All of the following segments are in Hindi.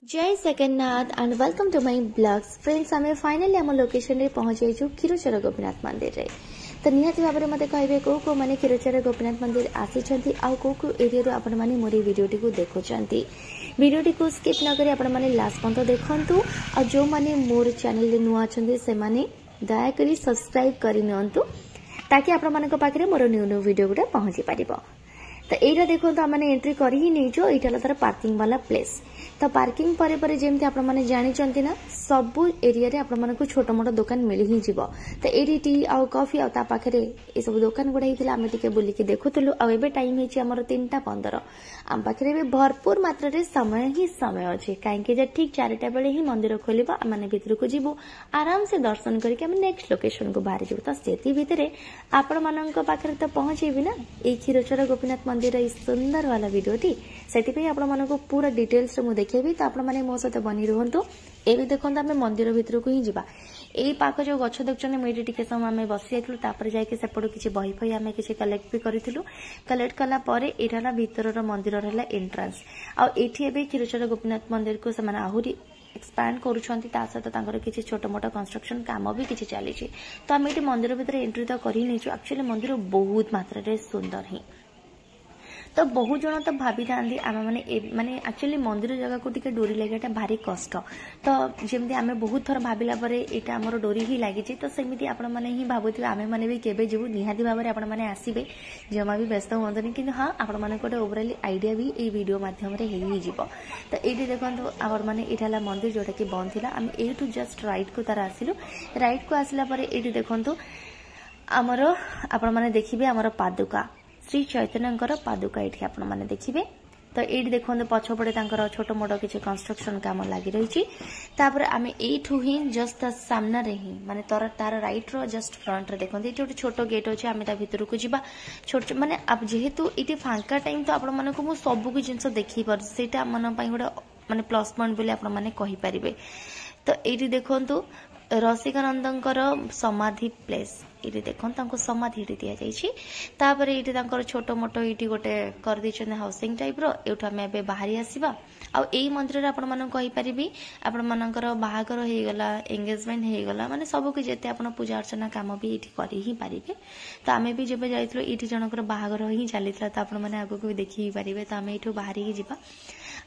जय Jagannath and welcome to my blogs friends आम फाइनाली आम लोकेशन रे पहुंच जाइछु क्षीरचोरा गोपीनाथ मंदिर रे तो निहाती भाव में मत कहे कौ मैंने क्षीरचोरा गोपीनाथ मंदिर आसी कौ एरिया आपण मैंने मोर वीडियोटी को देखुंट वीडियोटी को स्किप न करी आपण मैंने लास्ट पर्यंत देखंतु और जो मैंने मोर चैनल रे नुआ अछंती से माने दया करी सब्सक्राइब करि नियंतु ताकि आपण मानक पाखरे मोर न्यू न्यू वीडियो गुडा पहुंची पारिबो। तो एटा देखो तो मैंने एंट्री कर ही नहीं जो एटा तार पार्किंग वाला प्लेस तो पार्किंग परे जमी आप जानी ना सबू एरिया रे आपण मानक छोट मोट दुकान मिल ही जीव तो ये टी आ कॉफी आ पाखे ये सब दुकान गुड़ा होता आम टे बुलिकी देखुलु आम टाइम होमर 3:15 आम पाखे भी भरपूर मात्रा रे समय ही समय अच्छे कहीं ठीक 4टा बेले ही मंदिर खोल आम भर को जीवु आराम से दर्शन करके नेक्स्ट लोकेशन को बाहरी जीव तो से भितर आपण मान पाखे तो पहुंचेबी ना ये क्षीरचोरा गोपीनाथ मंदिर सुंदर वाला वीडियोटी से आपण मानक पूरा डिटेल्स मुझे देखेबी तो आपण मैंने मो सहित बनी रुहतु ये देखो आम मंदिर भितर को ही जा यही पाख जो गछ देखते मुझे टी समय आम बसी जाइलु जाकि सेपटू किसी बही फही आम किसी कलेक्ट भी करूँ कलेक्ट कलापर यहाँ भीतर मंदिर एंट्रांस आठी क्षीरचोरा गोपीनाथ मंदिर को आहरी एक्सपैंड करुँच सहित किसी छोट मोट कंस्ट्रक्शन काम भी किसी चली तो आम ये मंदिर भीतर एंट्री तो कर ही नहीं एक्चुअली मंदिर बहुत मात्रा सुंदर ही तो बहुत जन तो भाभी था आम मैंने एक्चुअली मंदिर जगह को टिके डोरी लगे भारी कष्ट तो जमी आम बहुत थर भाविला यहाँ आमर डोरी ही लगी तो सेमती आपण मैंने ही भावुथे आम मैंने भी केवे जीवु निहाती भाव में आपण मैंने आसबे जमा भी व्यस्त हुआ कि हाँ आपण मैंने गोटे ओवरअल आइडिया भी ये वीडियो मध्यम तो ये देखो आपण मैंने यहाँ मंदिर जोटा कि बंद थी आम यू जस्ट राइट को तार आसिलु राइट को आसला ये देखु आमर आपण मैंने देखिए आमर पादुका श्री चैतन्यर पादुका ये आपण मैंने देखिए तो ये देखो पछपटे छोट मोट किसी कंस्ट्रक्शन काम लगी रही आम यू ही जस्ट सामना रे ही माने तार राइट रो जस्ट फ्रंट रे देखो ये गोटे छोट गेट अच्छे आम भर को जा छोट माने जेहेतु ये फांका टाइम तो आपण मानक मु सबू जिन देखी पार्टा मन गोटे माने प्लस पॉइंट बोली आपण माने कहि परिबे। तो ये देखो रसिकानंदर समाधि प्लेस ये देखो समाधि दि जापर ये छोट मोट ये गोटे कर हाउसिंग टाइप रो आम ए बाहरी आसवा आई मंदिर आपण मन कहीपरि आपण मानकर बाहागर हो गला एंगेजमेंट हो गला माने सब कि जिते आप पूजा अर्चना काम भी ये कर ही पारे तो आम भी जब जाइलु ये जनकर बाहागर ही चली तो आपण मैंने आगक भी देखी पारे तो आम ये बाहरी ही जा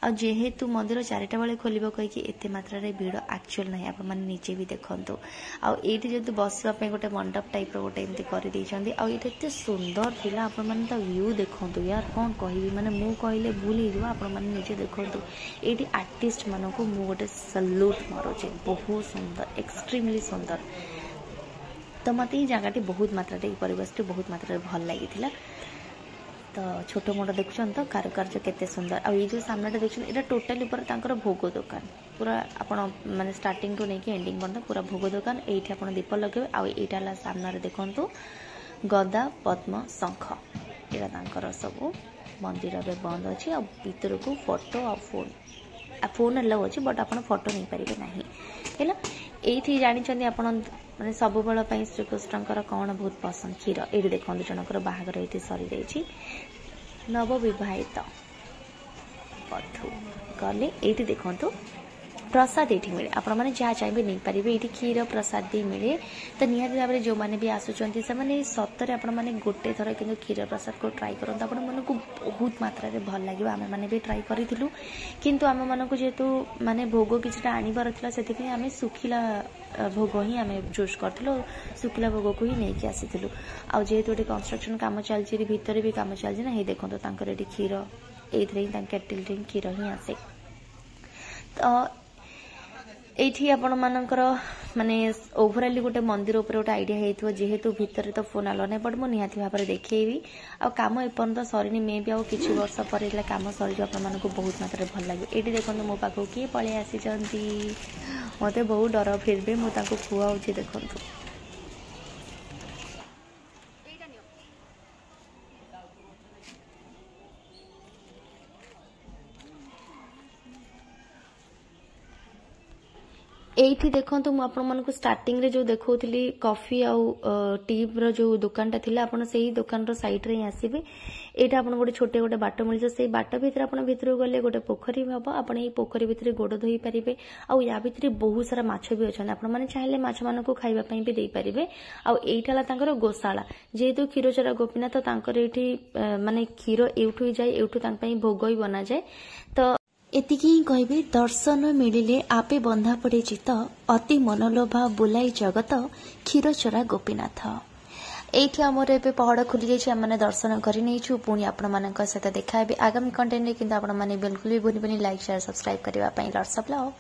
आ जेहेतु मंदिर 4टा बेले खोल कहीकि एत मात्रा भीड़ एक्चुअल ना आप निजे भी देखु आईटी जो बसवाई गोटे मंडप टाइप रोटे एमती कर सुंदर थी आपण व्यू देखु यार कौन कहि माने मु कहले भूल हो आपण निजे देखु ये आर्टिस्ट मान को मु गोटे सल्यूट मारुचे बहुत सुंदर एक्सट्रीमली सुंदर तो मत ये जगह बहुत मात्रा परिवेश बहुत मात्रा भल लगी तो छोट मोट देखुन तो कारुकार्य केते सुंदर आ ये जो सामने देखुन ये टोटाली ऊपर भोग दुकान पूरा आपण माने स्टार्टिंग टू नहीं एंडिंग पर्यंत पूरा भोग दुकान ये आप दीप लगे आईटा सामने देखु गदा पद्म शंख यहाँ सब मंदिर में बंद अच्छी आ भीतर को फोटो आ फोन अलाउ अच्छी बट आप फोटो नहीं पारे ना है ये जानते आप मैंने सब बेल श्रीकृष्ण कौन बहुत पसंद क्षीर ये देखो जनकर बाहागर ये सरी जाइए नवविवाहित बधू गले ये देखो प्रसाद ये मिले आपण मैंने जहाँ चाहिए नहीं पारे ये क्षीर प्रसाद भी मिले तो निहाती भाव में जो मैंने भी आसुँच से सतरे आपण मैंने गोटे थर कि क्षीर प्रसाद को ट्राई करते आपण मन को बहुत मात्रा भल लगे आम मैंने भी ट्राई करूँ किंतु आम मन को जेहेतु माने भोग किसी आनबार से आम सुखिला भोग ही आम चूज करूँ सुखिला भोग को ही नहीं आसी आ जेहेतु गोटे कंस्ट्रक्शन काम चलती भितर भी काम चलती ना ये देखो ये क्षीर ये केटिल क्षीर ही आसे तो ये आपण मानकर माने ओवरअली गोटे मंदिर उपर गोटे आइडिया होइथो जेहेतु भितर तो फोन आलो नहीं बट मु निहाती भाव में देखी आ काम एपर्यंत सरीनी मे भी आ किसी वर्ष पर काम सरी आपण मानक बहुत मात्रा भल लगे ये देखो मो पाखु किए पलि आसी मत बहुत डर फिर भी मुझे खुआऊँ देखु एठी देखंतु मु आपण मानको स्टार्टिंग रे जो देखौथली कॉफी आउ टी रो जो दुकान ता थिला आपण सेही दुकान रो साइड रे आसीबे एटा आपन गोटे छोटे गोटे बाट मिलছে से बाट भितर आपन भितर गले गोटे पोखरी हम आपन ये पोखरी भितर गोड़ धोई पारिबे आ या भितर बहुत सारा माछ भी अच्छा आपन माने चाहिले माछ मान को खाइबा पई भी देई पारिबे आ एटाला तांकर गोशाला जेहेतु क्षीरचोरा गोपीनाथ तांकर एठी माने क्षीर एउठु जाय एउठु तांक पई भोग ही बना जाय तो एतिकी ही कहबे दर्शन मिलिले आपे बंधा पड़े चित अति मनोलोभा बुलाई जगत क्षीरचोरा गोपीनाथ एठी आमर एबे पहाड़ खुली जाइए आम दर्शन कर नहीं पुणी आपण सहित देखा आगामी कंटेंट किंतु आपण बिल्कुल भी भूलि लाइक शेयर सब्सक्राइब करने लॉर्ड्स ऑफ लव।